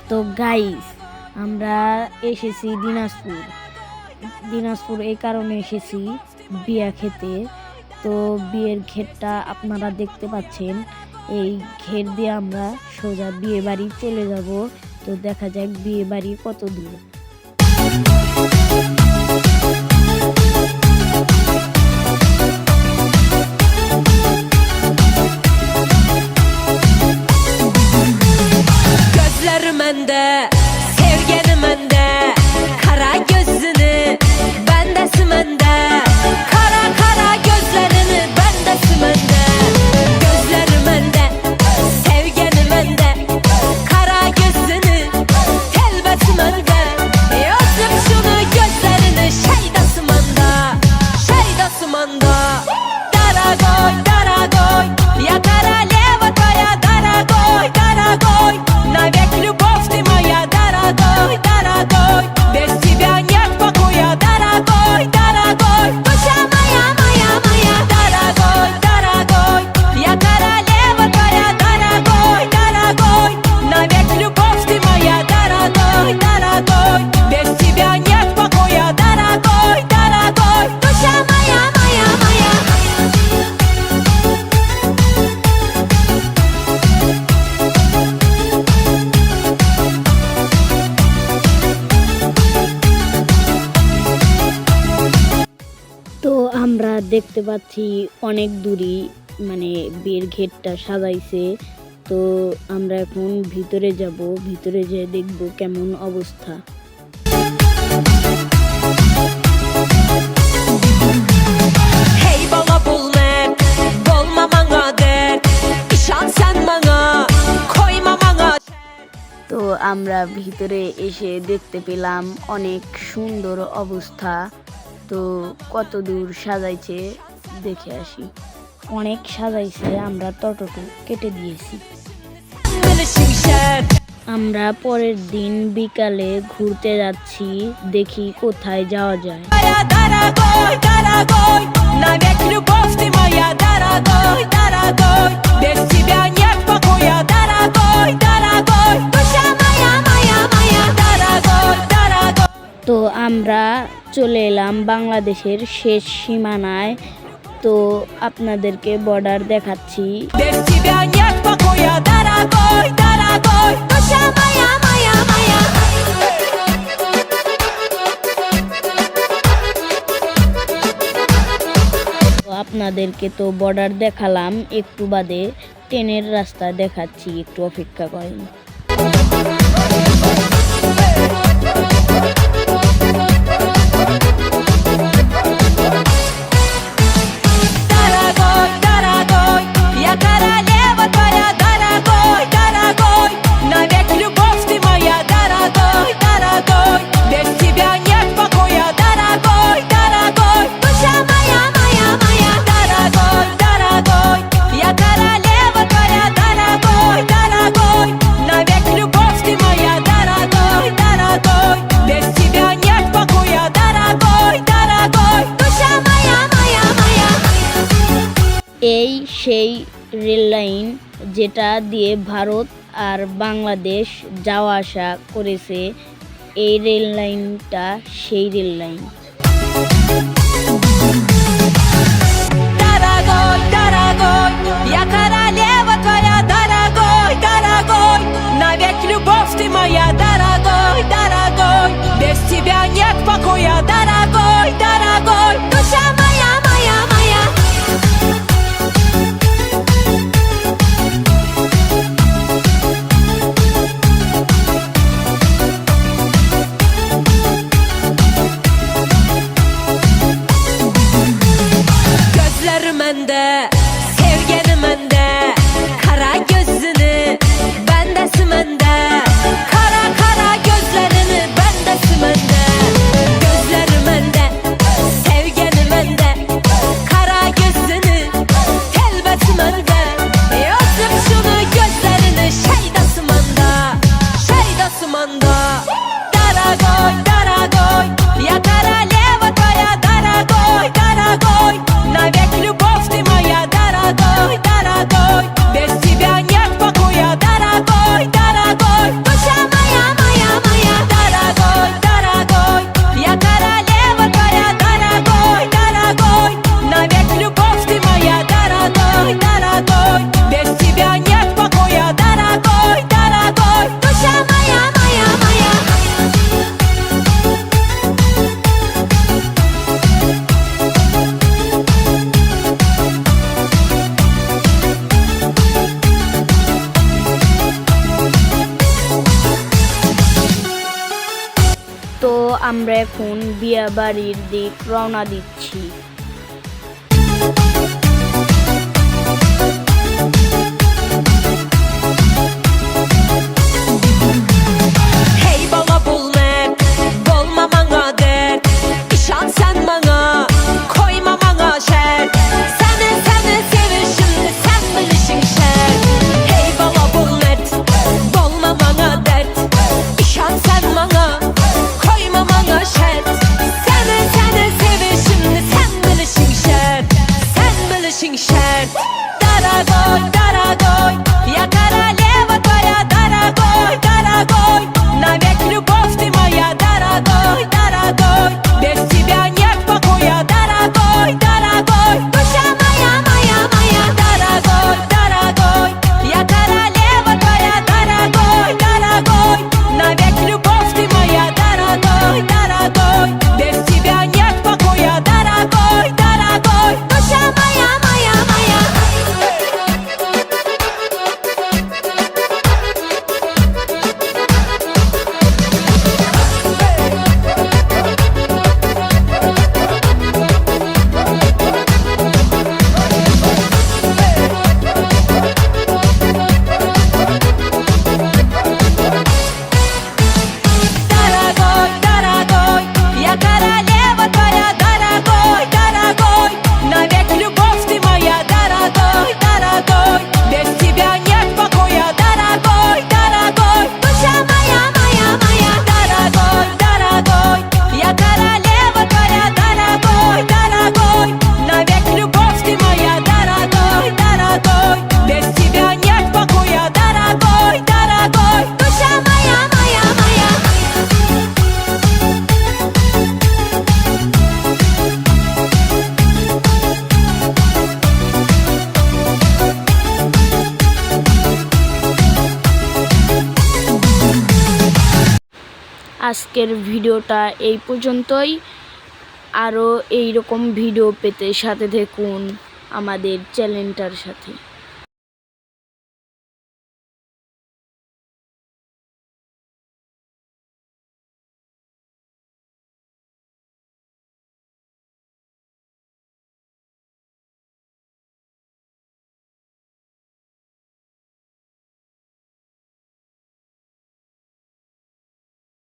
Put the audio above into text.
তো গাইস, আমরা এসেছি দিনাজপুর এই কারণে এসেছি বিয়া খেতে। তো বিয়ের ঘেরটা আপনারা দেখতে পাচ্ছেন। এই ঘের দিয়ে আমরা সোজা বিয়ে বাড়ি চলে যাব। তো দেখা যাক বিয়ে বাড়ি কত দূর। Mende, sevgeni mende, kara gözünü bendesi mende, kara kara gözlerini bendesi mende, gözleri mende, sevgeni mende, kara gözünü telbesi mende, yazım şunu gözlerini şeydası manda, şeydası manda, dara goy, ya kara leva toya dara goy, навек любовь ты моя, дорогой, без тебя нет покоя, дорогой, душа моя, дорогой, я королева твоя, дорогой, навек любовь ты моя, дорогой, без тебя нет покоя, дорогой, душа моя. তো আমরা দেখতে পাচ্ছি অনেক দূরই মানে বিয়ের ঘেরটা সাজাইছে। তো আমরা এখন ভিতরে যাব, ভিতরে যেয়ে দেখব কেমন অবস্থা। Hey bana bul net, bolma bana dert, işan sen bana, koyma bana. তো আমরা ভিতরে এসে দেখতে পেলাম অনেক সুন্দর অবস্থা। তো কত দূর সাজাইছে দেখে আসি। অনেক সাজাইছে, আমরা টটো কেটে দিয়েছি। আমরা পরের দিন বিকালে ঘুরতে যাচ্ছি, দেখি কোথায় যাওয়া যায়। তো আমরা চলে এলাম বাংলাদেশের শেষ সীমানায়। তো আপনাদেরকে বর্ডার দেখাচ্ছি। আপনাদেরকে তো বর্ডার দেখালাম, একটু বাদে ট্রেনের রাস্তা দেখাচ্ছি, একটু অপেক্ষা করেন। এই সেই রেল লাইন যেটা দিয়ে ভারত আর বাংলাদেশ যাওয়া আসা করেছে। এই রেল লাইনটা সেই rail line. Без тебя нет покоя, дорогой, душа моя. Gözleri mende, sevgeni mende, kara gözünü bendesi mende, kara kara gözlerini bendesi mende, gözleri আমরা এখন বিয়া বাড়ির দিক রওনা দিচ্ছি। Hey bala bul mert, bolma bana dert. İşan sen bana, koyma bana şert. Seni sevir şimdi sen bilirsin şert. Hey bala bul mert, bolma bana dert. İşan sen bana, koyma bana şert. Seni sevir şimdi sen bilirsin şert. Sen bilirsin şert. Дорогой, дорогой, я королева твоя, дорогой, дорогой. Навек любовь ты моя, дорогой, дорогой. Без тебя нет покоя, дорогой, дорогой. Душа моя, моя, моя, дорогой, дорогой. Я королева твоя, дорогой, дорогой. Навек любовь ты моя, дорогой, дорогой. Без тебя нет покоя, дорогой, дорогой. Душа моя, моя, моя. Дорогой, дорогой, я королева твоя, дорогой, дорогой. Навек любовь ты моя, дорогой, дорогой. Без тебя нет покоя, дорогой, дорогой. Душа моя, моя, моя, дорогой, дорогой. Я королева твоя, дорогой, дорогой. Навек любовь ты моя, дорогой, дорогой. Без тебя нет покоя, дорогой, дорогой. Душа моя, моя, моя. আজকের ভিডিওটা এই পর্যন্তই। আরও এইরকম video পেতে সাথে থাকুন আমাদের চ্যানেলটার সাথে।